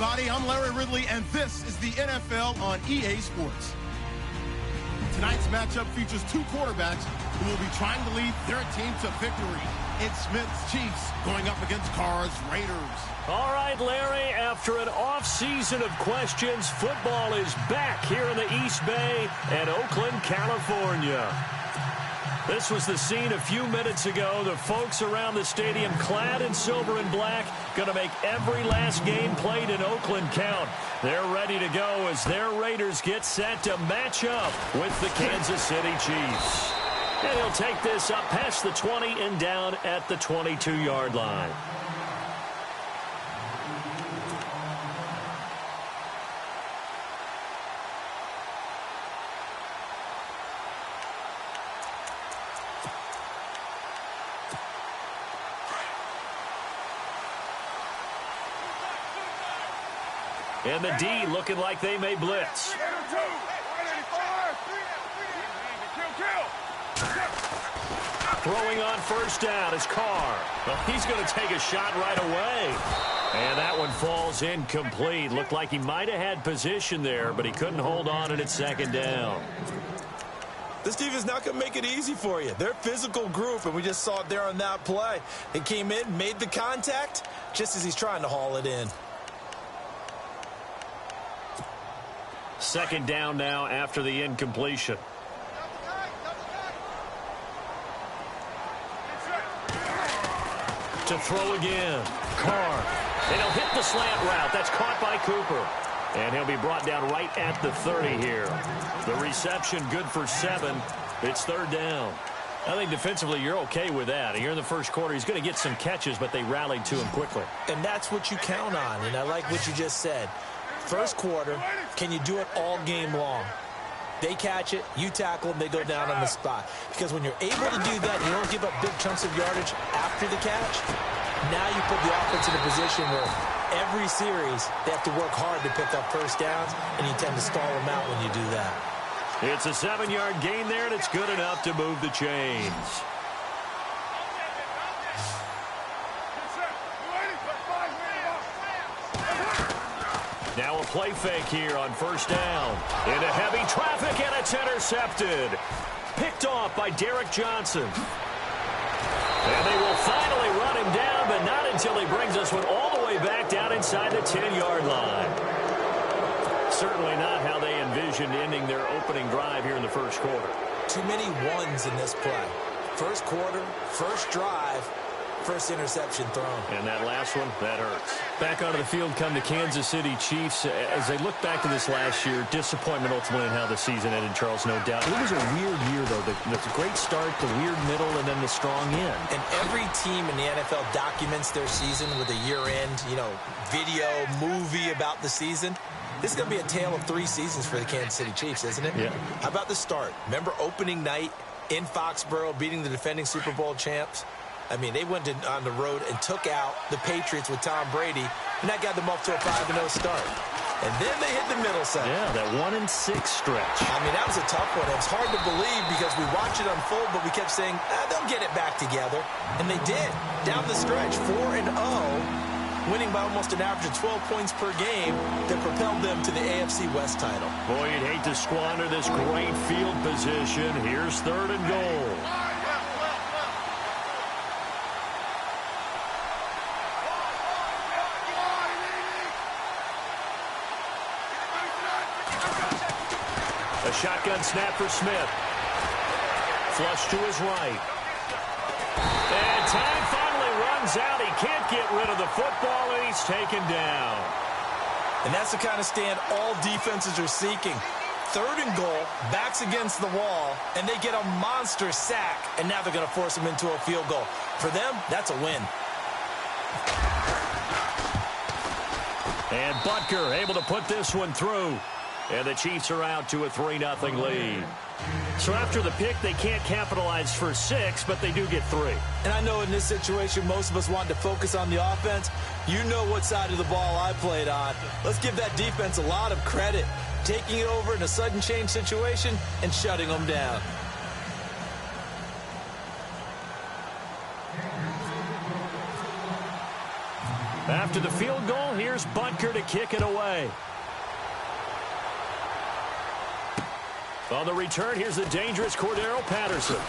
everybody. I'm Larry Ridley, and this is the NFL on EA Sports. Tonight's matchup features two quarterbacks who will be trying to lead their team to victory. It's Smith's Chiefs going up against Carr's Raiders. All right, Larry, after an off-season of questions, football is back here in the East Bay and Oakland, California. This was the scene a few minutes ago. The folks around the stadium clad in silver and black going to make every last game played in Oakland count. They're ready to go as their Raiders get set to match up with the Kansas City Chiefs. And he'll take this up past the 20 and down at the 22-yard line. And the D looking like they may blitz. Throwing on first down is Carr. Well, he's going to take a shot right away. And that one falls incomplete. Looked like he might have had position there, but he couldn't hold on and it's second down. This defense not going to make it easy for you. They're a physical group, and we just saw it there on that play. It came in, made the contact, just as he's trying to haul it in. Second down now after the incompletion. To throw again. Carr. And he'll hit the slant route. That's caught by Cooper. And he'll be brought down right at the 30 here. The reception good for 7. It's third down. I think defensively you're okay with that. Here in the first quarter, he's going to get some catches, but they rallied to him quickly. And that's what you count on, and I like what you just said. First quarter, can you do it all game long? They catch it, you tackle them, they go down on the spot. Because when you're able to do that, you don't give up big chunks of yardage after the catch. Now you put the offense in a position where every series they have to work hard to pick up first downs, and you tend to stall them out when you do that. It's a 7-yard gain there, and it's good enough to move the chains. Now a play fake here on first down. Into heavy traffic, and it's intercepted. Picked off by Derek Johnson. And they will finally run him down, but not until he brings us one all the way back down inside the 10-yard line. Certainly not how they envisioned ending their opening drive here in the first quarter. Too many ones in this play. First quarter, first drive, first interception thrown. And that last one, that hurts. Back onto the field come the Kansas City Chiefs. As they look back to this last year, disappointment ultimately in how the season ended, Charles, no doubt. It was a weird year, though. The great start, the weird middle, and then the strong end. And every team in the NFL documents their season with a year-end, video, movie about the season. This is going to be a tale of 3 seasons for the Kansas City Chiefs, isn't it? Yeah. How about the start? Remember opening night in Foxborough, beating the defending Super Bowl champs? I mean, they went on the road and took out the Patriots with Tom Brady, and that got them off to a 5-0 start. And then they hit the middle section. Yeah, that 1-6 stretch. I mean, that was a tough one. It was hard to believe because we watched it unfold, but we kept saying, they'll get it back together. And they did. Down the stretch, 4-0, winning by almost an average of 12 points per game that propelled them to the AFC West title. Boy, you'd hate to squander this great field position. Here's 3rd and goal. A shotgun snap for Smith. Flush to his right. And time finally runs out. He can't get rid of the football, and he's taken down. And that's the kind of stand all defenses are seeking. 3rd and goal, backs against the wall, and they get a monster sack, and now they're going to force him into a field goal. For them, that's a win. And Butker able to put this one through. And the Chiefs are out to a 3-0 lead. So after the pick, they can't capitalize for 6, but they do get 3. And I know in this situation, most of us want to focus on the offense. You know what side of the ball I played on. Let's give that defense a lot of credit. Taking it over in a sudden change situation and shutting them down. After the field goal, here's Butker to kick it away. On the return, here's the dangerous Cordero Patterson.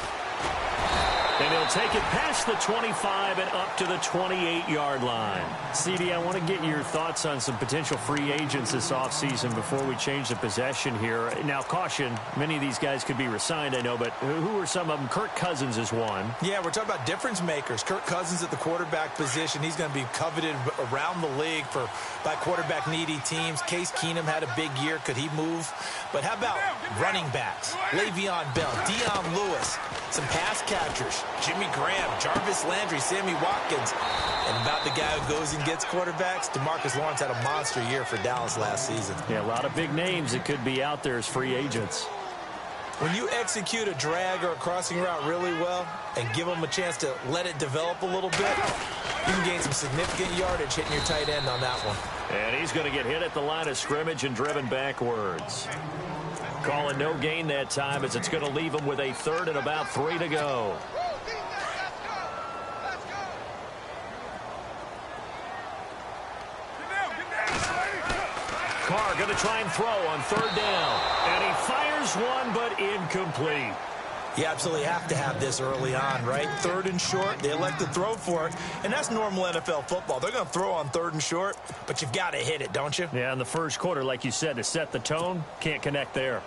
And he'll take it past the 25 and up to the 28-yard line. CD, I want to get your thoughts on some potential free agents this offseason before we change the possession here. Now, caution, many of these guys could be re-signed, I know, but who are some of them? Kirk Cousins is one. Yeah, we're talking about difference makers. Kirk Cousins at the quarterback position. He's going to be coveted around the league by quarterback-needy teams. Case Keenum had a big year. Could he move? But how about running backs? Le'Veon Bell, Dion Lewis, some pass catchers. Jimmy Graham, Jarvis Landry, Sammy Watkins. And about the guy who goes and gets quarterbacks, DeMarcus Lawrence had a monster year for Dallas last season. Yeah, a lot of big names that could be out there as free agents. When you execute a drag or a crossing route really well and give them a chance to let it develop a little bit, you can gain some significant yardage hitting your tight end on that one. And he's going to get hit at the line of scrimmage and driven backwards. Calling no gain that time as it's going to leave him with a third and about 3 to go. Carr going to try and throw on third down. And he fires one, but incomplete. You absolutely have to have this early on, right? Third and short, they elect to throw for it, and that's normal NFL football. They're going to throw on third and short, but you've got to hit it, don't you? Yeah, in the first quarter, like you said, to set the tone, can't connect there.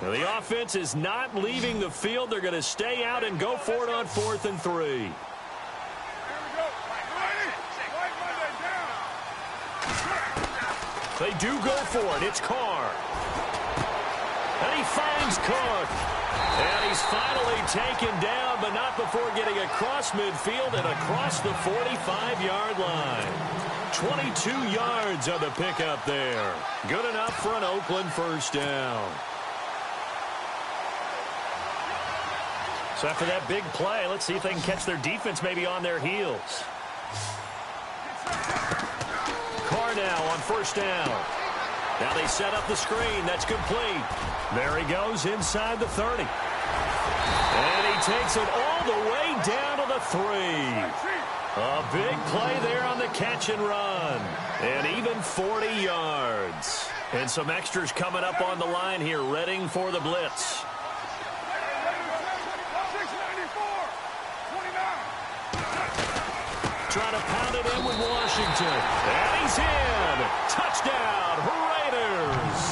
Now, the offense is not leaving the field. They're going to stay out and go for it on 4th and 3. They do go for it. It's Carr. And he finds Cook. And he's finally taken down, but not before getting across midfield and across the 45-yard line. 22 yards on the pickup there. Good enough for an Oakland first down. So after that big play, let's see if they can catch their defense maybe on their heels. Carr now on first down. Now they set up the screen. That's complete. There he goes inside the 30. And he takes it all the way down to the 3. A big play there on the catch and run. And even 40 yards. And some extras coming up on the line here, readying for the blitz. Trying to pound it in with Washington. And he's in. Touchdown, Raiders.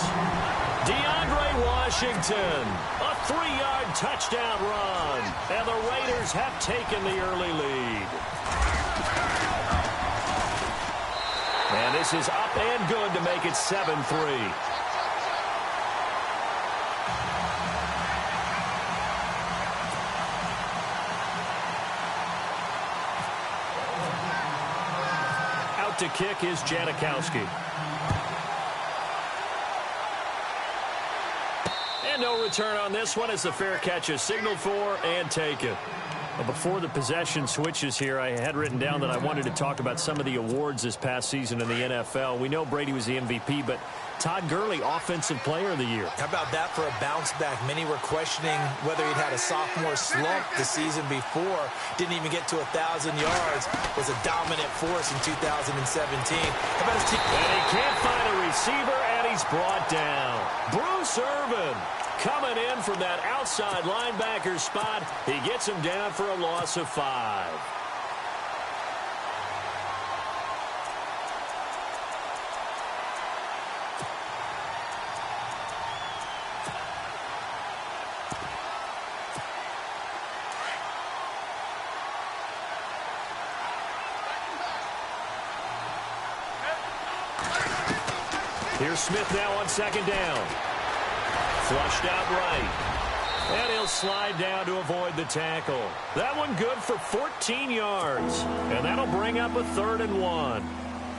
DeAndre Washington. A 3-yard touchdown run. And the Raiders have taken the early lead. And this is up and good to make it 7-3. To kick is Janikowski. And no return on this one as the fair catch is signaled for and taken. Well, before the possession switches here, I had written down that I wanted to talk about some of the awards this past season in the NFL. We know Brady was the MVP, but Todd Gurley, Offensive Player of the Year. How about that for a bounce back? Many were questioning whether he'd had a sophomore slump the season before. Didn't even get to 1,000 yards. Was a dominant force in 2017. How about his team? And he can't find a receiver, and he's brought down. Bruce Irvin coming in from that outside linebacker spot. He gets him down for a loss of 5. Here's Smith now on second down. Flushed out right. And he'll slide down to avoid the tackle. That one good for 14 yards. And that'll bring up a 3rd and 1.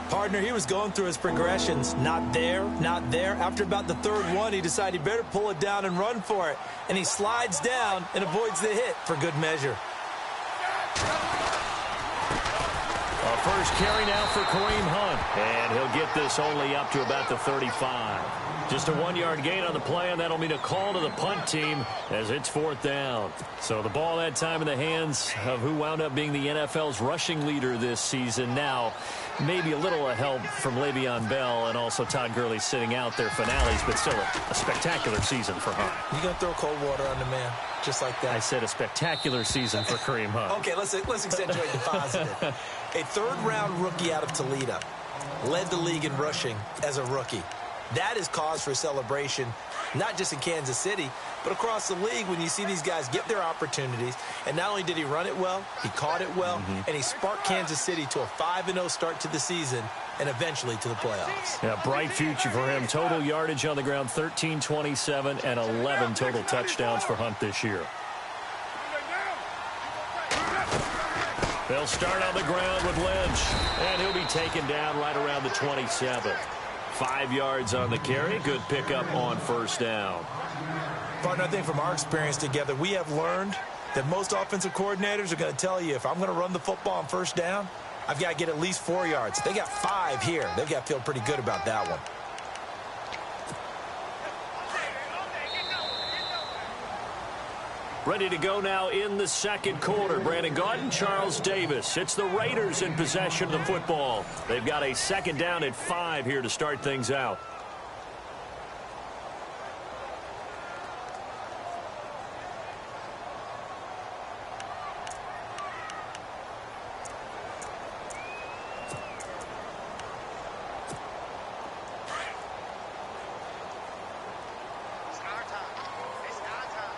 Partner, he was going through his progressions. Not there, not there. After about the 3rd one, he decided he better pull it down and run for it. And he slides down and avoids the hit for good measure. A first carry now for Kareem Hunt. And he'll get this only up to about the 35. Just a 1-yard gain on the play, and that'll mean a call to the punt team as it's 4th down. So the ball that time in the hands of who wound up being the NFL's rushing leader this season. Now, maybe a little help from Le'Veon Bell and also Todd Gurley sitting out their finales, but still a spectacular season for Hunt. You going to throw cold water on the man just like that? I said a spectacular season for Kareem Hunt. Okay, let's accentuate the positive. A third-round rookie out of Toledo led the league in rushing as a rookie. That is cause for celebration, not just in Kansas City, but across the league when you see these guys get their opportunities. And not only did he run it well, he caught it well, and he sparked Kansas City to a 5-0 start to the season and eventually to the playoffs. Yeah, bright future for him. Total yardage on the ground, 1327, and 11 total touchdowns for Hunt this year. They'll start on the ground with Lynch, and he'll be taken down right around the 27. 5 yards on the carry. Good pickup on first down. Partner, I think from our experience together, we have learned that most offensive coordinators are going to tell you, if I'm going to run the football on first down, I've got to get at least 4 yards. They got 5 here. They've got to feel pretty good about that one. Ready to go now in the second quarter. Brandon Gaudin, Charles Davis. It's the Raiders in possession of the football. They've got a second down at 5 here to start things out.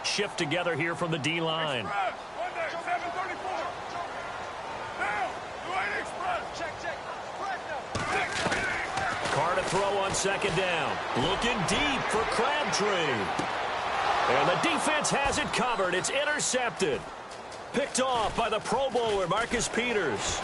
Shift together here from the D-line. Carr to throw on second down. Looking deep for Crabtree. And the defense has it covered. It's intercepted. Picked off by the Pro Bowler, Marcus Peters.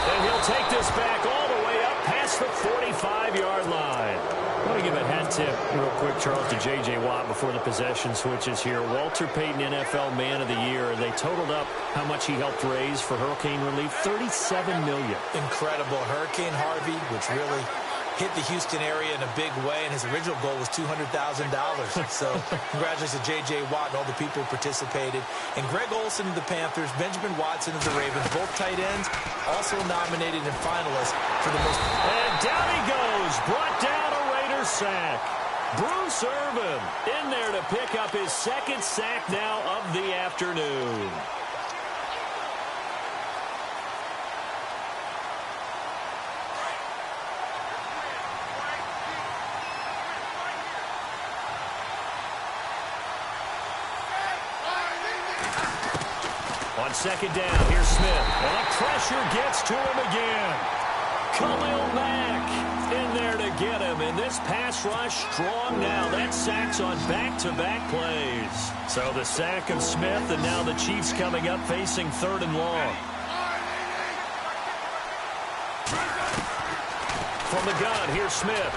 And he'll take this back all the way up past the 45-yard line. I want to give a hat tip real quick, Charles, to J.J. Watt before the possession switches here. Walter Payton, NFL Man of the Year. They totaled up how much he helped raise for hurricane relief, $37 million. Incredible. Hurricane Harvey, which really hit the Houston area in a big way, and his original goal was $200,000. So congratulations to J.J. Watt and all the people who participated. And Greg Olsen of the Panthers, Benjamin Watson of the Ravens, both tight ends, also nominated and finalists for the most. And down he goes, brought down a Raiders sack. Bruce Irvin in there to pick up his second sack now of the afternoon. On second down, here's Smith. And the pressure gets to him again. Khalil Mack in there to get him. And this pass rush strong now. That sack's on back-to-back plays. So the sack of Smith, and now the Chiefs coming up facing 3rd and long. From the gun, here's Smith.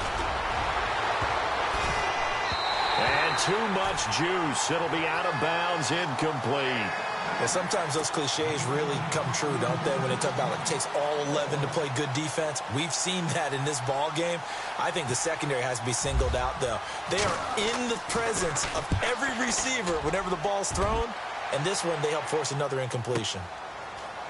And too much juice. It'll be out of bounds, incomplete. Well, sometimes those cliches really come true, don't they? When they talk about it takes all 11 to play good defense. We've seen that in this ball game. I think the secondary has to be singled out, though. They are in the presence of every receiver whenever the ball's thrown. And this one, they help force another incompletion.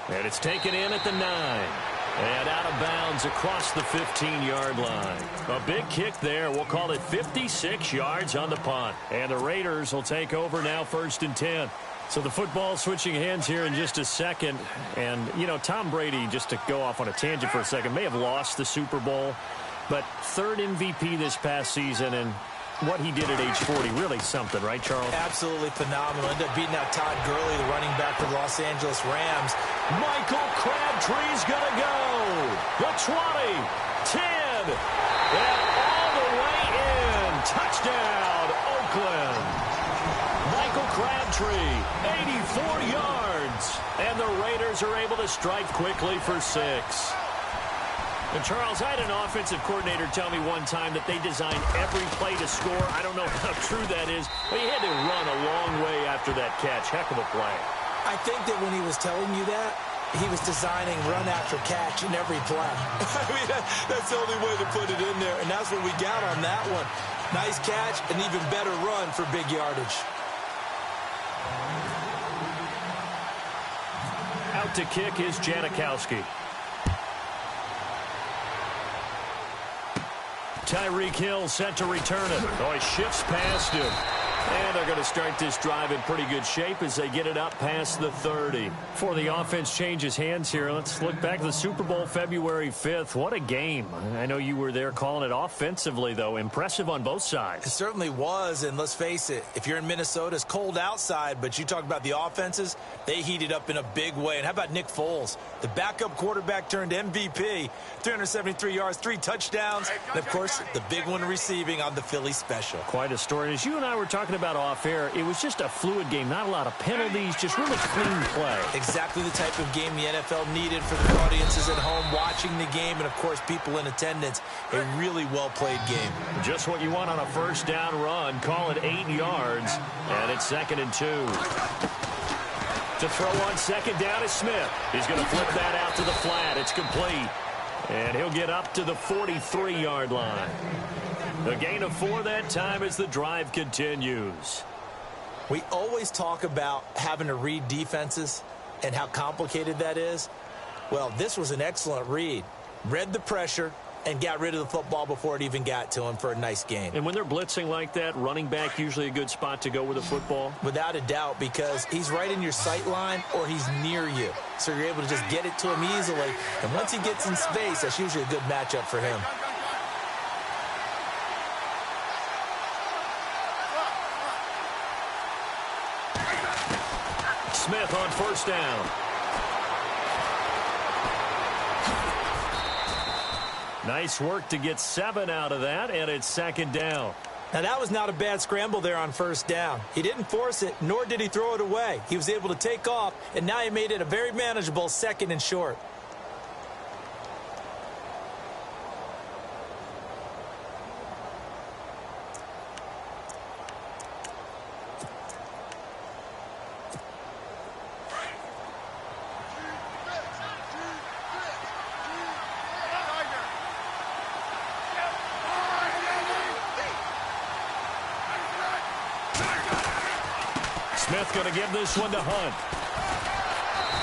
And it's taken in at the 9. And out of bounds across the 15-yard line. A big kick there. We'll call it 56 yards on the punt. And the Raiders will take over now 1st and 10. So the football switching hands here in just a second. And, you know, Tom Brady, just to go off on a tangent for a second, may have lost the Super Bowl. But 3rd MVP this past season, and what he did at age 40, really something, right, Charles? Absolutely phenomenal. Ended up beating out Todd Gurley, the running back for the Los Angeles Rams. Michael Crabtree's going to go. The 20, 10, and all the way in. Touchdown, Oakland. Michael Crabtree, 84 yards. And the Raiders are able to strike quickly for 6. And Charles, I had an offensive coordinator tell me one time that they design every play to score. I don't know how true that is, but he had to run a long way after that catch. Heck of a play. I think that when he was telling you that, he was designing run after catch in every play. I mean, that's the only way to put it in there, and that's what we got on that one. Nice catch, an even better run for big yardage. Out to kick is Janikowski. Tyreek Hill set to return it. Oh, he shifts past him. And they're going to start this drive in pretty good shape as they get it up past the 30. Before the offense changes hands here, let's look back to the Super Bowl February 5th. What a game. I know you were there calling it offensively, though. Impressive on both sides. It certainly was, and let's face it, if you're in Minnesota, it's cold outside, but you talk about the offenses, they heated up in a big way. And how about Nick Foles? The backup quarterback turned MVP, 373 yards, 3 touchdowns, and, of course, the big one receiving on the Philly special. Quite a story. As you and I were talking about off air, it was just a fluid game, not a lot of penalties, just really clean play. Exactly the type of game the NFL needed for the audiences at home watching the game and, of course, people in attendance. A really well-played game. Just what you want on a first down run. Call it 8 yards, and it's 2nd and 2. To throw on 2nd down is Smith. He's going to flip that out to the flat. It's complete, and he'll get up to the 43-yard line. A gain of 4 that time as the drive continues. We always talk about having to read defenses and how complicated that is. Well, this was an excellent read. Read the pressure and got rid of the football before it even got to him for a nice gain. And when they're blitzing like that, running back usually a good spot to go with the football? Without a doubt, because he's right in your sight line or he's near you. So you're able to just get it to him easily. And once he gets in space, that's usually a good matchup for him. Smith on first down. Nice work to get 7 out of that, and it's 2nd down. Now, that was not a bad scramble there on first down. He didn't force it, nor did he throw it away. He was able to take off, and now he made it a very manageable 2nd and short. Smith going to give this one to Hunt.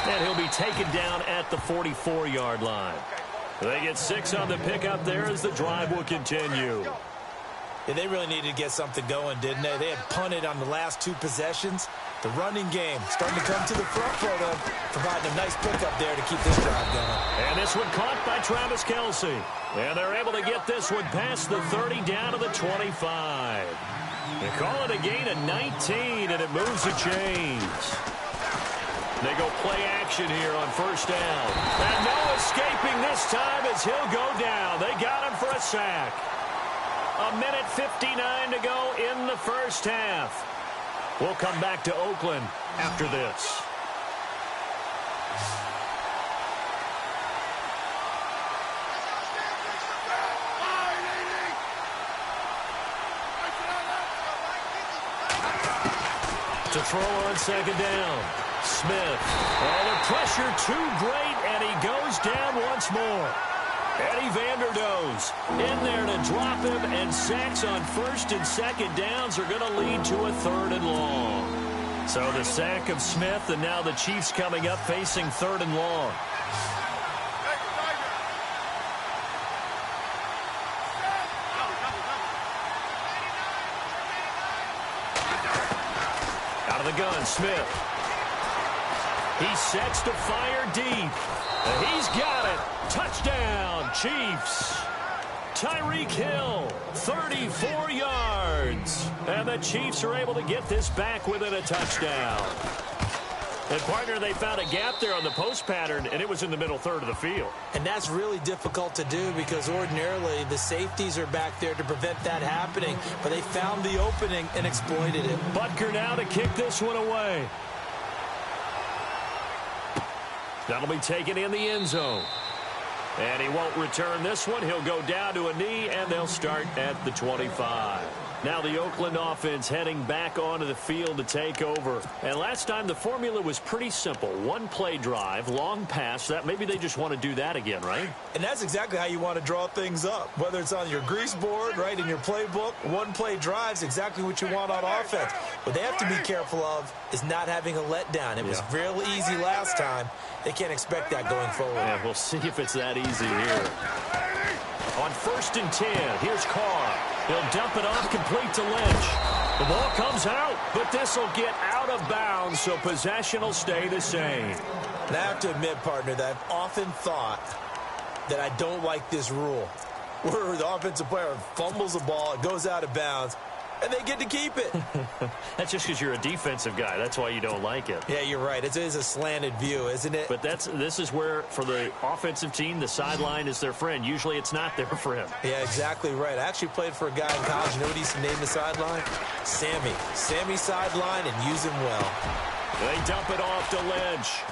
And he'll be taken down at the 44-yard line. They get 6 on the pickup there as the drive will continue. Yeah, they really needed to get something going, didn't they? They had punted on the last 2 possessions. The running game starting to come to the front for them, providing a nice pickup there to keep this drive going. And this one caught by Travis Kelce. And they're able to get this one past the 30 down to the 25. They call it a gain of 19, and it moves the chains. They go play action here on first down. And no escaping this time as he'll go down. They got him for a sack. 1:59 to go in the first half. We'll come back to Oakland after this. To throw on 2nd down. Smith. Oh, the pressure too great, and he goes down once more. Eddie Vanderdoes in there to drop him, and sacks on 1st and 2nd downs are going to lead to a 3rd and long. So the sack of Smith, and now the Chiefs coming up facing 3rd and long. Out of the gun, Smith. He sets to fire deep. And he's got it. Touchdown, Chiefs. Tyreek Hill, 34 yards. And the Chiefs are able to get this back within a touchdown. And, partner, they found a gap there on the post pattern, and it was in the middle 3rd of the field. And that's really difficult to do because ordinarily the safeties are back there to prevent that happening. But they found the opening and exploited it. Butker now to kick this one away. That'll be taken in the end zone. And he won't return this one. He'll go down to a knee, and they'll start at the 25. Now the Oakland offense heading back onto the field to take over. And last time the formula was pretty simple. One play drive, long pass. That maybe they just want to do that again, right? And that's exactly how you want to draw things up. Whether it's on your grease board, right, in your playbook, one play drive's exactly what you want on offense. What they have to be careful of is not having a letdown. It was real easy last time. They can't expect that going forward. Yeah, we'll see if it's that easy here. On 1st and 10, here's Carr. He'll dump it off complete to Lynch. The ball comes out, but this will get out of bounds, so possession will stay the same. And I have to admit, partner, that I've often thought that I don't like this rule, where the offensive player fumbles the ball, it goes out of bounds, and they get to keep it. That's just because you're a defensive guy. That's why you don't like it. Yeah, you're right. It is a slanted view, isn't it? But this is where, for the offensive team, the sideline is their friend. Usually it's not their friend. Yeah, exactly right. I actually played for a guy in college. You know what he used to name the sideline? Sammy. Sammy sideline, and use him well. They dump it off to Lynch.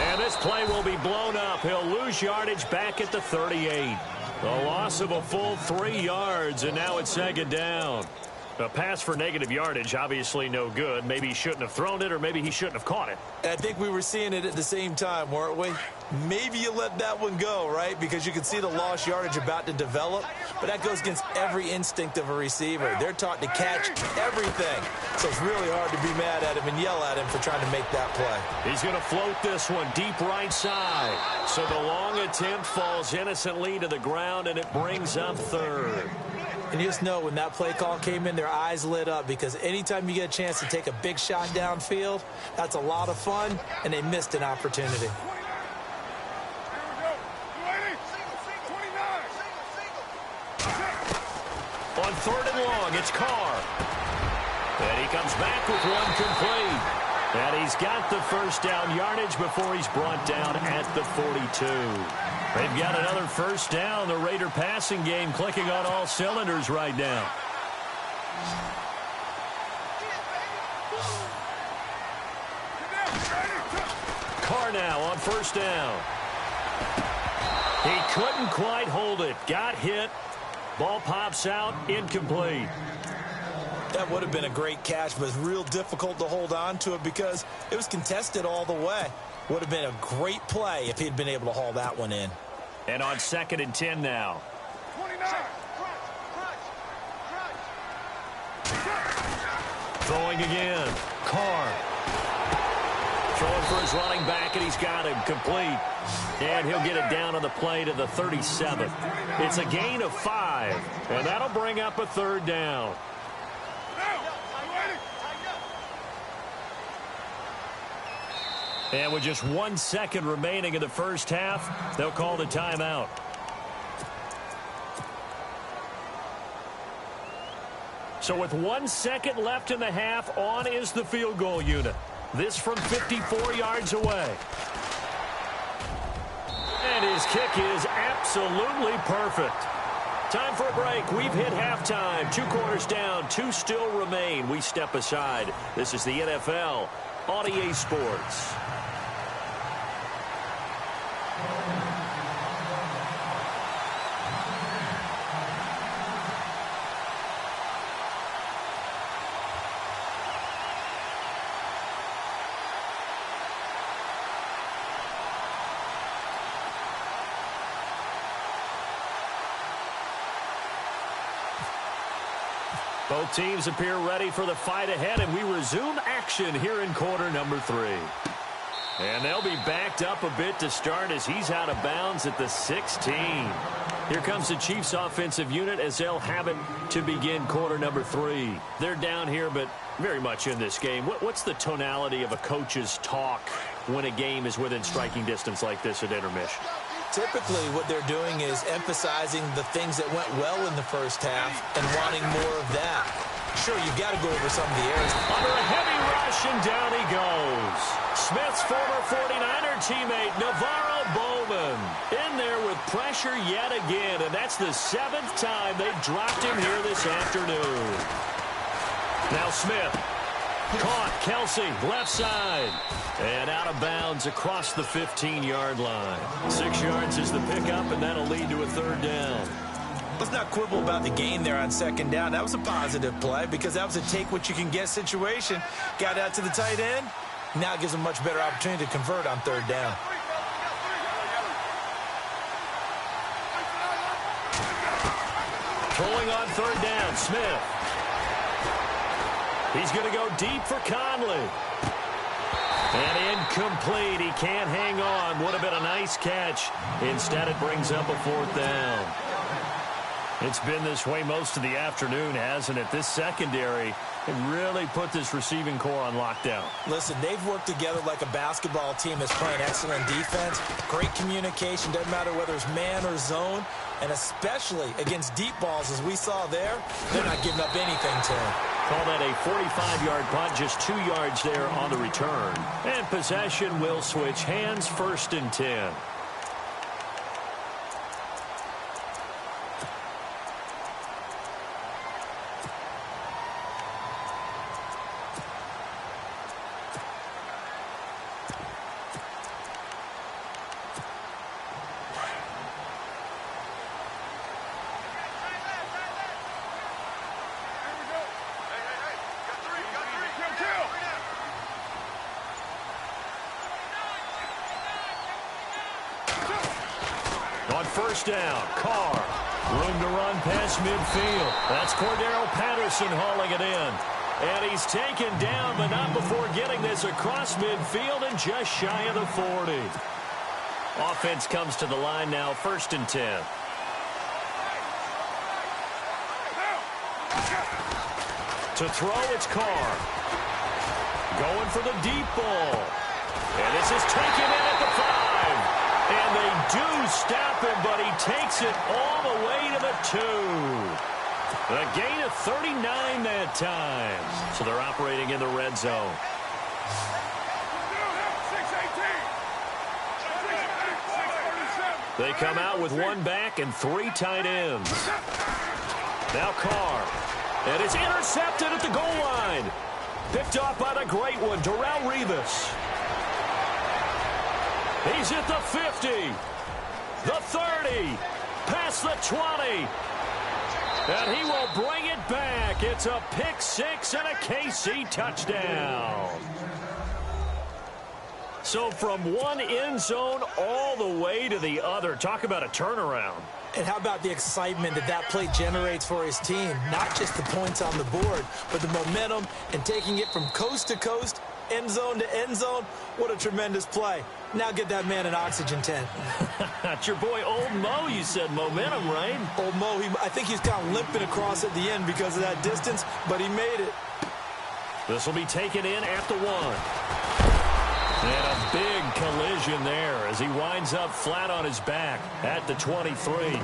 And this play will be blown up. He'll lose yardage back at the 38. A loss of a full 3 yards, and now it's 2nd down. A pass for negative yardage, obviously no good. Maybe he shouldn't have thrown it, or maybe he shouldn't have caught it. I think we were seeing it at the same time, weren't we? Maybe you let that one go, right? Because you can see the lost yardage about to develop. But that goes against every instinct of a receiver. They're taught to catch everything. So it's really hard to be mad at him and yell at him for trying to make that play. He's going to float this one deep right side. So the long attempt falls innocently to the ground, and it brings up 3rd. And you just know when that play call came in, their eyes lit up, because anytime you get a chance to take a big shot downfield, that's a lot of fun, and they missed an opportunity. On 3rd and long, it's Carr. And he comes back with one complete. And he's got the 1st down yardage before he's brought down at the 42. They've got another 1st down. The Raider passing game clicking on all cylinders right now. Carr now on 1st down. He couldn't quite hold it. Got hit. Ball pops out. Incomplete. That would have been a great catch, but it's real difficult to hold on to it because it was contested all the way. Would have been a great play if he'd been able to haul that one in. And on 2nd and 10 now. 29. Throwing again. Carr. Throwing for his running back, and he's got him complete. And he'll get it down on the play to the 37. It's a gain of 5, and that'll bring up a 3rd down. And with just 1 second remaining in the 1st half, they'll call the timeout. So with 1 second left in the half, on is the field goal unit. This from 54 yards away. And his kick is absolutely perfect. Time for a break. We've hit halftime. 2 quarters down, 2 still remain. We step aside. This is the NFL on EA Sports. Both teams appear ready for the fight ahead, and we resume action here in quarter number 3. And they'll be backed up a bit to start as he's out of bounds at the 16. Here comes the Chiefs offensive unit as they'll have it to begin quarter number 3. They're down here, but very much in this game. What's the tonality of a coach's talk when a game is within striking distance like this at intermission? Typically, what they're doing is emphasizing the things that went well in the 1st half and wanting more of that. Sure, you've got to go over some of the areas. Under a heavy rush, and down he goes. Smith's former 49er teammate, Navarro Bowman, in there with pressure yet again, and that's the 7th time they've dropped him here this afternoon. Now Smith Caught, Kelsey, left side. And out of bounds across the 15-yard line. 6 yards is the pickup, and that'll lead to a third down. Let's not quibble about the gain there on second down. That was a positive play because that was a take-what-you-can-get situation. Got out to the tight end. Now it gives them a much better opportunity to convert on third down. Pulling on third down, Smith. He's going to go deep for Conley. And incomplete. He can't hang on. Would have been a nice catch. Instead, it brings up a fourth down. It's been this way most of the afternoon, hasn't it? This secondary really put this receiving core on lockdown. Listen, they've worked together like a basketball team that's playing excellent defense. Great communication. Doesn't matter whether it's man or zone. And especially against deep balls, as we saw there, they're not giving up anything to him. Call that a 45-yard punt, just 2 yards there on the return. And possession will switch hands, 1st and 10. On first down, Carr. Room to run past midfield. That's Cordero Patterson hauling it in. And he's taken down, but not before getting this across midfield and just shy of the 40. Offense comes to the line now, 1st and 10. To throw, it's Carr. Going for the deep ball. And this is taken in at the 5. And they do stop him, but he takes it all the way to the 2. A gain of 39 that time. So they're operating in the red zone. They come out with 1 back and 3 tight ends. Now Carr. And it's intercepted at the goal line. Picked off by the great one, Darrelle Revis. He's at the 50, the 30, past the 20. And he will bring it back. It's a pick 6 and a KC touchdown. So from one end zone all the way to the other. Talk about a turnaround. And how about the excitement that that play generates for his team? Not just the points on the board, but the momentum and taking it from coast to coast, end zone to end zone. What a tremendous play. Now get that man an oxygen tent. It's your boy Old Mo, you said. Momentum, right? Old Mo, I think he's kind of limping across at the end because of that distance, but he made it. This will be taken in at the 1. And a big collision there as he winds up flat on his back at the 23.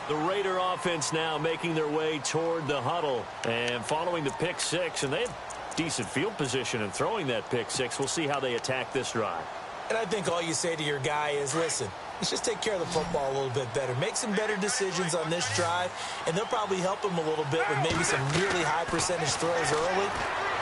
The Raider offense now making their way toward the huddle and following the pick 6. And they have decent field position in throwing that pick 6. We'll see how they attack this drive. And I think all you say to your guy is, listen, let's just take care of the football a little bit better. Make some better decisions on this drive, and they'll probably help him a little bit with maybe some really high percentage throws early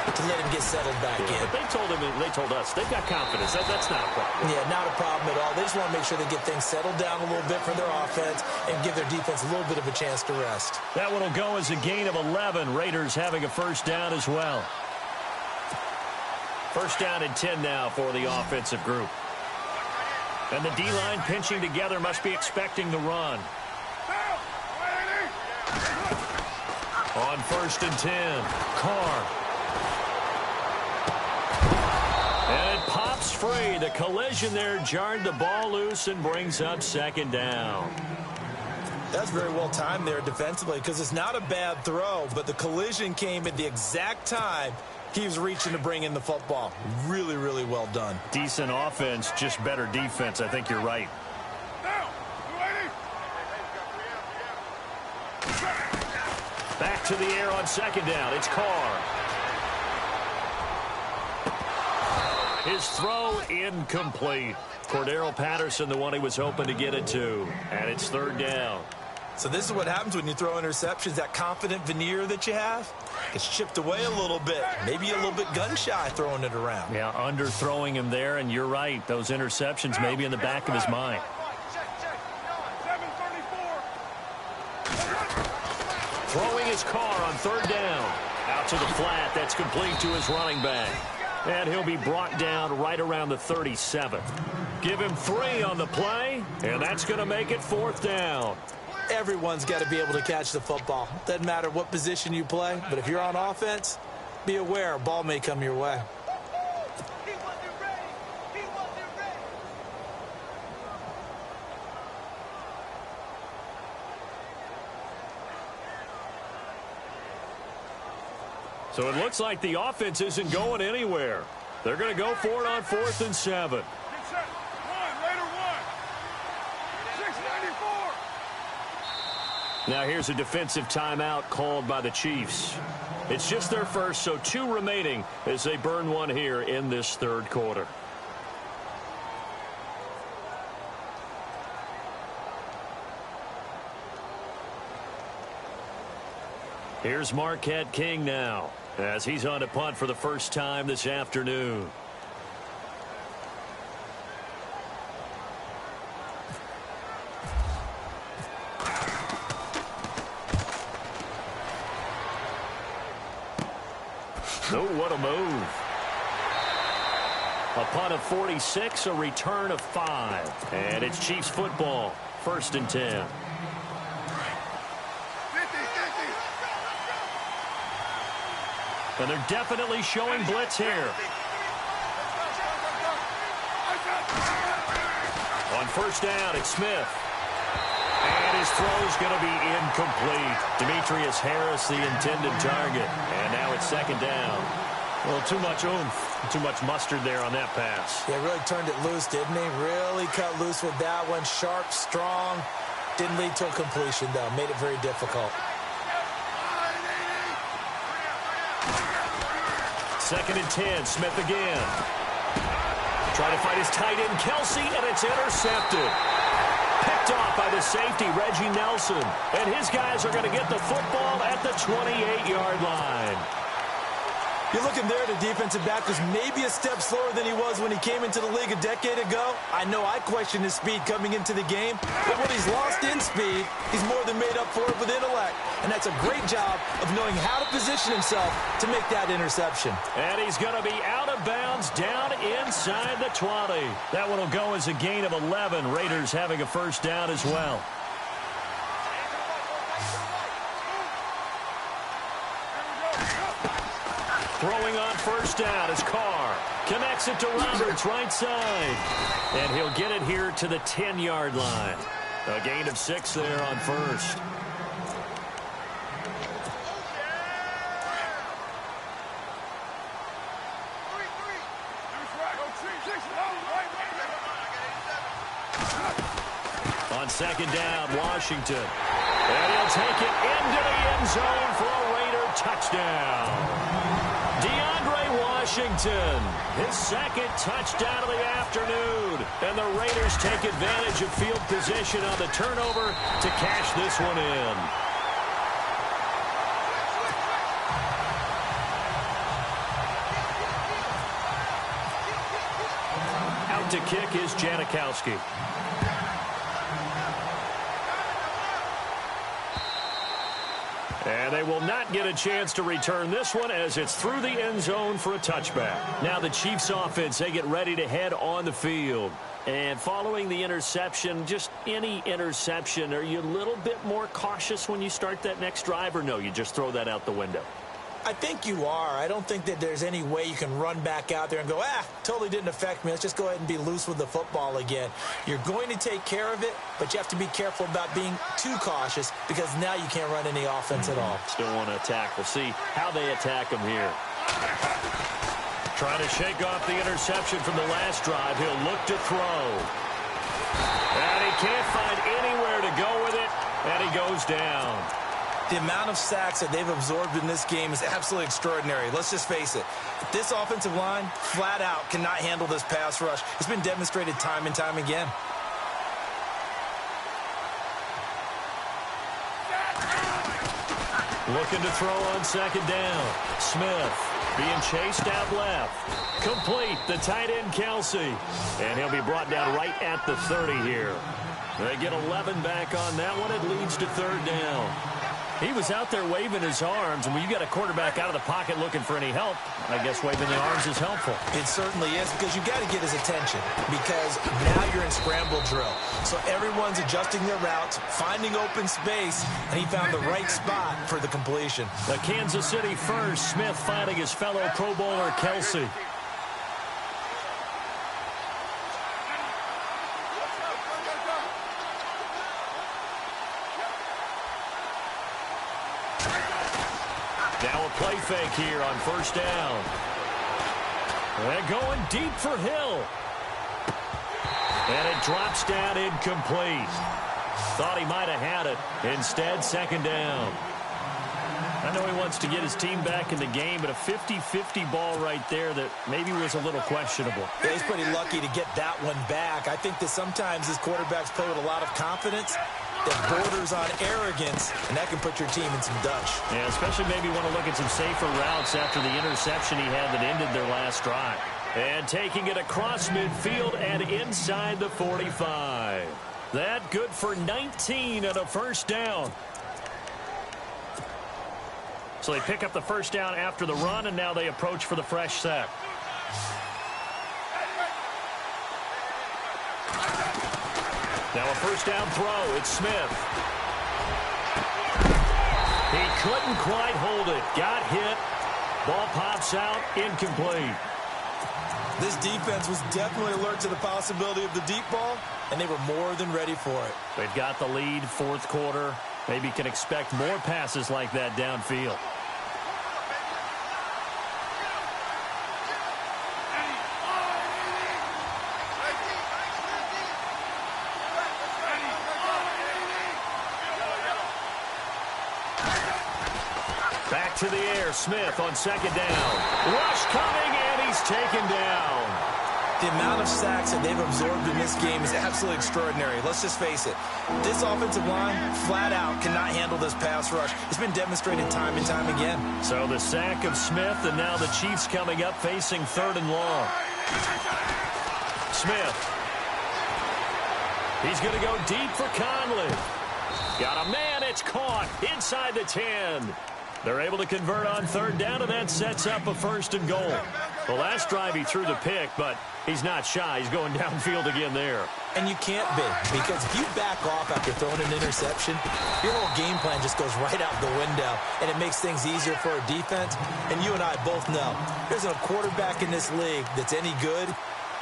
to let him get settled back in. But they told us they've got confidence. That's not a problem. Yeah, not a problem at all. They just want to make sure they get things settled down a little bit for their offense and give their defense a little bit of a chance to rest. That one will go as a gain of 11. Raiders having a first down as well. First down and 10 now for the offensive group. And the D-line pinching together, must be expecting the run. On 1st and 10, Carr. And it pops free. The collision there jarred the ball loose and brings up 2nd down. That's very well timed there defensively because it's not a bad throw, but the collision came at the exact time he was reaching to bring in the football. Really, really well done. Decent offense, just better defense. I think you're right. Back to the air on 2nd down. It's Carr. His throw incomplete. Cordero Patterson, the one he was hoping to get it to. And it's 3rd down. So this is what happens when you throw interceptions. That confident veneer that you have gets chipped away a little bit. Maybe a little bit gun-shy throwing it around. Yeah, underthrowing him there, and you're right. Those interceptions may be in the back of his mind. Throwing his car on third down. Out to the flat. That's complete to his running back. And he'll be brought down right around the 37. Give him 3 on the play, and that's going to make it 4th down. Everyone's got to be able to catch the football. Doesn't matter what position you play, but if you're on offense, be aware a ball may come your way. So it looks like the offense isn't going anywhere. They're going to go for it on 4th and 7. Now here's a defensive timeout called by the Chiefs. It's just their first, so 2 remaining as they burn one here in this 3rd quarter. Here's Marquette King now as he's on to punt for the first time this afternoon. Oh, what a move. A punt of 46, a return of 5. And it's Chiefs football, 1st and 10. And they're definitely showing blitz here. On 1st down, it's Smith. And his throw's going to be incomplete. Demetrius Harris, the intended target. And now it's 2nd down. Well, too much oomph, too much mustard there on that pass. Yeah, really turned it loose, didn't he? Really cut loose with that one. Sharp, strong. Didn't lead to a completion, though. Made it very difficult. 2nd and 10, Smith again. Trying to find his tight end, Kelsey, and it's intercepted. Picked off by the safety, Reggie Nelson. And his guys are going to get the football at the 28-yard line. You're looking there, the defensive back was maybe a step slower than he was when he came into the league a decade ago. I know I questioned his speed coming into the game, but when he's lost in speed, he's more than made up for it with intellect. And that's a great job of knowing how to position himself to make that interception. And he's going to be out of bounds down inside the 20. That one will go as a gain of 11. Raiders having a 1st down as well. Throwing on 1st down is Carr. Connects it to Roberts, right side. And he'll get it here to the 10-yard line. A gain of 6 there on 1st. On 2nd down, Washington. And he'll take it into the end zone for a Raider touchdown. DeAndre Washington, his 2nd touchdown of the afternoon. And the Raiders take advantage of field position on the turnover to cash this one in. Out to kick is Janikowski. And they will not get a chance to return this one as it's through the end zone for a touchback. Now the Chiefs offense, they get ready to head on the field. And following the interception, just any interception, are you a little bit more cautious when you start that next drive, or no, you just throw that out the window? I think you are. I don't think that there's any way you can run back out there and go, totally didn't affect me. Let's just go ahead and be loose with the football again. You're going to take care of it, but you have to be careful about being too cautious because now you can't run any offense at all. Still want to attack. We'll see how they attack him here. Trying to shake off the interception from the last drive. He'll look to throw. And he can't find anywhere to go with it, and he goes down. The amount of sacks that they've absorbed in this game is absolutely extraordinary. Let's just face it. This offensive line, flat out, cannot handle this pass rush. It's been demonstrated time and time again. Looking to throw on second down. Smith being chased out left. Complete, the tight end, Kelsey. And he'll be brought down right at the 30 here. They get 11 back on that one. It leads to third down. He was out there waving his arms, and when you got a quarterback out of the pocket looking for any help, I guess waving the arms is helpful. It certainly is, because you got to get his attention, because now you're in scramble drill. So everyone's adjusting their routes, finding open space, and he found the right spot for the completion. The Kansas City first, Smith finding his fellow Pro Bowler Kelsey. Now a play fake here on first down. They're going deep for Hill. And it drops down incomplete. Thought he might have had it. Instead, second down. I know he wants to get his team back in the game, but a 50-50 ball right there that maybe was a little questionable. Yeah, he's pretty lucky to get that one back. I think that sometimes his quarterbacks play with a lot of confidence that borders on arrogance, and that can put your team in some dutch. Yeah, especially maybe want to look at some safer routes after the interception he had that ended their last drive. And taking it across midfield and inside the 45. That good for 19 and a first down. So they pick up the first down after the run, and now they approach for the fresh set. Now a first down throw. It's Smith. He couldn't quite hold it. Got hit. Ball pops out. Incomplete. This defense was definitely alert to the possibility of the deep ball, and they were more than ready for it. They've got the lead, fourth quarter. Maybe can expect more passes like that downfield. Back to the air. Smith on second down. Rush coming, and he's taken down. The amount of sacks that they've absorbed in this game is absolutely extraordinary. Let's just face it. This offensive line, flat out, cannot handle this pass rush. It's been demonstrated time and time again. So the sack of Smith, and now the Chiefs coming up facing third and long. Smith. He's going to go deep for Conley. Got a man. It's caught inside the 10. They're able to convert on third down, and that sets up a first and goal. The last drive he threw the pick, but he's not shy. He's going downfield again there. And you can't be, because if you back off after throwing an interception, your whole game plan just goes right out the window, and it makes things easier for our defense. And you and I both know there's a quarterback in this league that's any good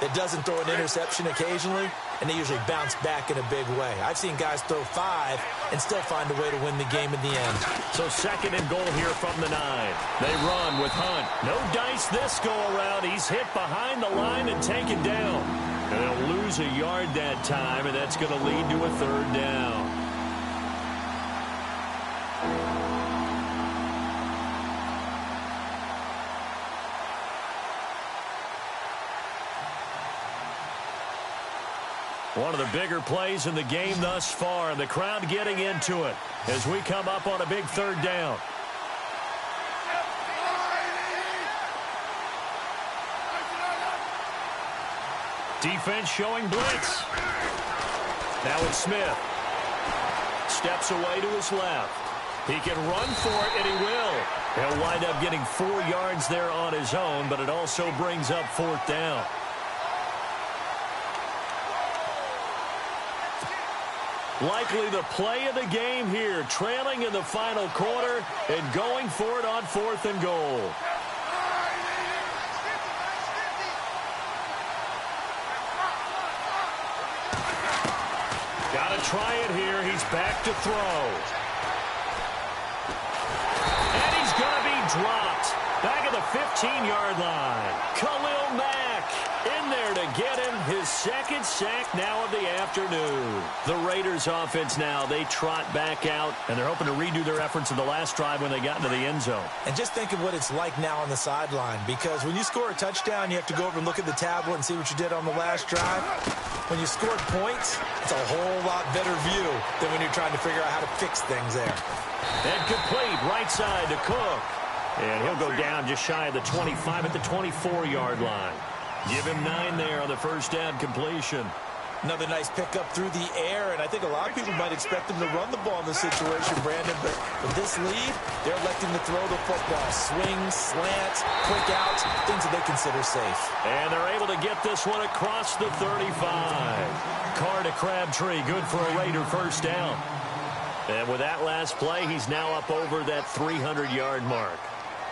that doesn't throw an interception occasionally, and they usually bounce back in a big way. I've seen guys throw 5 and still find a way to win the game in the end. So second and goal here from the 9. They run with Hunt. No dice this go-around. He's hit behind the line and taken down. And they'll lose a yard that time, and that's going to lead to a third down. One of the bigger plays in the game thus far, and the crowd getting into it as we come up on a big third down. Defense showing blitz. Now it's Smith. Steps away to his left. He can run for it, and he will. He'll wind up getting 4 yards there on his own, but it also brings up fourth down. Likely the play of the game here, trailing in the final quarter and going for it on fourth and goal. Got to try it here. He's back to throw. And he's going to be dropped. Back at the 15-yard line. Khalil Mack in there to get him his second sack now of the afternoon. The Raiders offense now, they trot back out, and they're hoping to redo their efforts in the last drive when they got into the end zone. And just think of what it's like now on the sideline, because when you score a touchdown, you have to go over and look at the tablet and see what you did on the last drive. When you scored points, it's a whole lot better view than when you're trying to figure out how to fix things there. And complete right side to Cook. And he'll go down just shy of the 25 at the 24-yard line. Give him 9 there on the first down completion. Another nice pickup through the air, and I think a lot of people might expect him to run the ball in this situation, Brandon, but with this lead, they're electing to throw the football. Swings, slants, quick outs, things that they consider safe. And they're able to get this one across the 35. Carr to Crabtree, good for a Raider first down. And with that last play, he's now up over that 300-yard mark.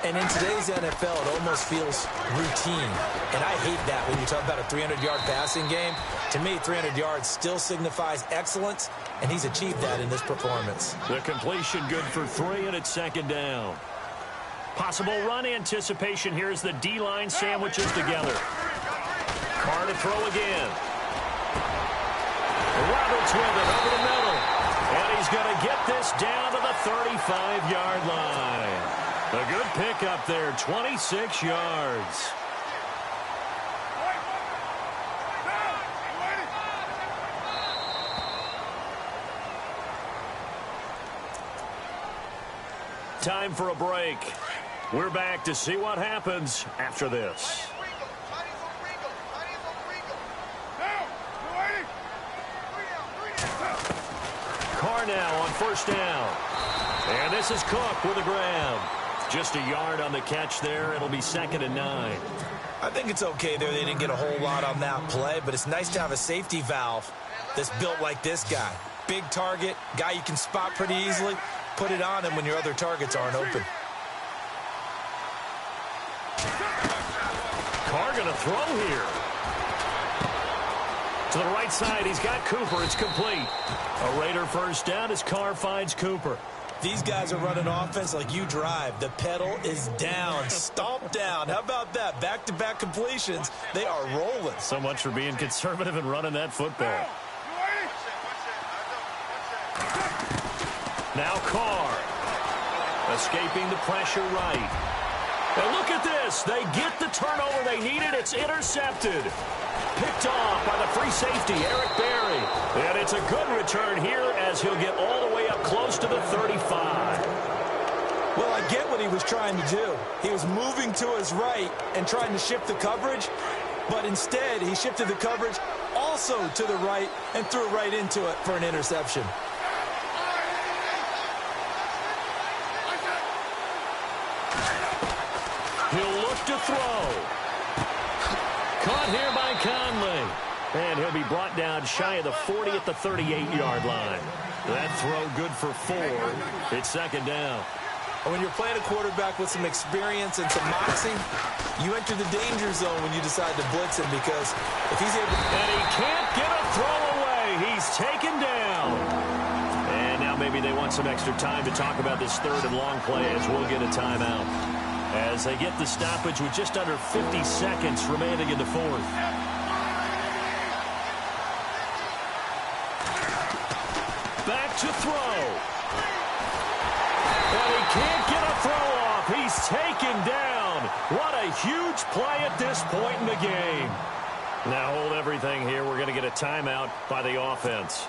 And in today's NFL, it almost feels routine. And I hate that when you talk about a 300-yard passing game. To me, 300 yards still signifies excellence, and he's achieved that in this performance. The completion good for 3, and it's second down. Possible run anticipation here as the D-line sandwiches together. Carr to throw again. Roberts with it over the middle. And he's going to get this down to the 35-yard line. A good pickup there, 26 yards. Time for a break. We're back to see what happens after this. Carr now on first down. And this is Cook with a grab. Just a yard on the catch there. It'll be second and 9. I think it's okay there. They didn't get a whole lot on that play, but it's nice to have a safety valve that's built like this guy. Big target, guy you can spot pretty easily. Put it on him when your other targets aren't open. Carr going to throw here. To the right side, he's got Cooper. It's complete. A Raider first down as Carr finds Cooper. These guys are running offense like you drive. The pedal is down, stomp down. How about that? Back-to-back completions. They are rolling. So much for being conservative and running that football. Now Carr. Escaping the pressure right. And look at this. They get the turnover they needed. It's intercepted. Picked off by the free safety, Eric Berry. And it's a good return here as he'll get all the way up close to the 35. Well, I get what he was trying to do. He was moving to his right and trying to shift the coverage, but instead he shifted the coverage also to the right and threw right into it for an interception. He'll look to throw. Caught here by Conley. And he'll be brought down shy of the 40 at the 38-yard line. That throw good for 4. It's second down. When you're playing a quarterback with some experience and some moxie, you enter the danger zone when you decide to blitz him, because if he's able... And he can't get a throw away. He's taken down. And now maybe they want some extra time to talk about this third and long play as we'll get a timeout. As they get the stoppage with just under 50 seconds remaining in the fourth. Back to throw. And he can't get a throw off. He's taken down. What a huge play at this point in the game. Now hold everything here. We're going to get a timeout by the offense,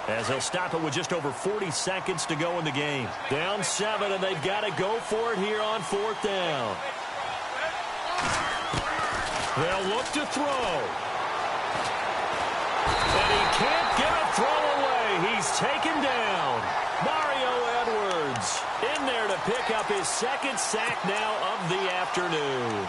as they'll stop it with just over 40 seconds to go in the game. Down 7, and they've got to go for it here on fourth down. They'll look to throw. And he can't get a throw away. He's taken down. Mario Edwards in there to pick up his second sack now of the afternoon.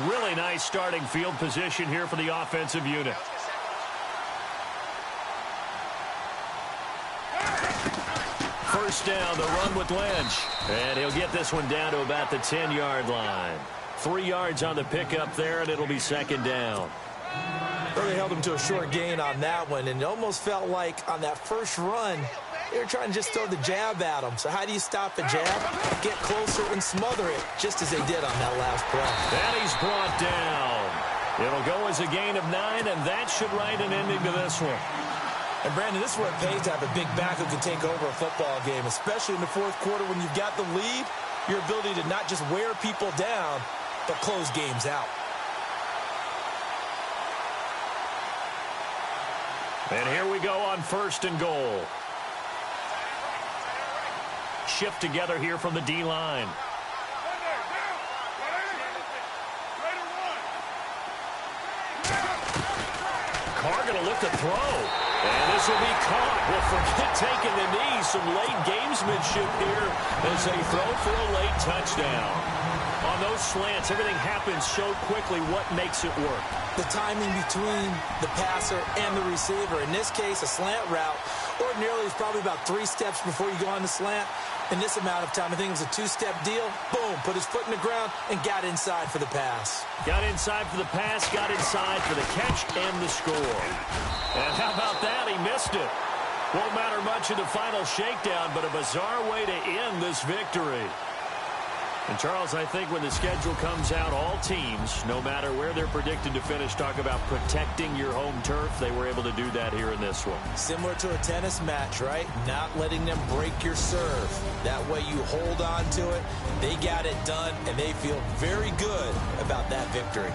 Really nice starting field position here for the offensive unit. first down, the run with Lynch. And he'll get this one down to about the 10-yard line. 3 yards on the pickup there, and it'll be second down. Really held him to a short gain on that one, and it almost felt like on that first run, they were trying to just throw the jab at him. So how do you stop a jab? Get closer and smother it, just as they did on that last play. And he's brought down. It'll go as a gain of 9, and that should write an ending to this one. And, Brandon, this is what it pays to have a big back who can take over a football game, especially in the fourth quarter when you've got the lead, your ability to not just wear people down, but close games out. And here we go on first and goal. Shift together here from the D-line. Carr going to look to throw. And this will be caught. Well, forget taking the knee. Some late gamesmanship here as they throw for a late touchdown. On those slants, everything happens so quickly. What makes it work? The timing between the passer and the receiver. In this case, a slant route ordinarily is probably about 3 steps before you go on the slant. In this amount of time, I think it was a 2-step deal. Boom, put his foot in the ground and got inside for the pass. Got inside for the pass, got inside for the catch and the score. And how about that? He missed it. Won't matter much in the final shakedown, but a bizarre way to end this victory. And, Charles, I think when the schedule comes out, all teams, no matter where they're predicted to finish, talk about protecting your home turf. They were able to do that here in this one. Similar to a tennis match, right? Not letting them break your serve. That way you hold on to it. They got it done, and they feel very good about that victory.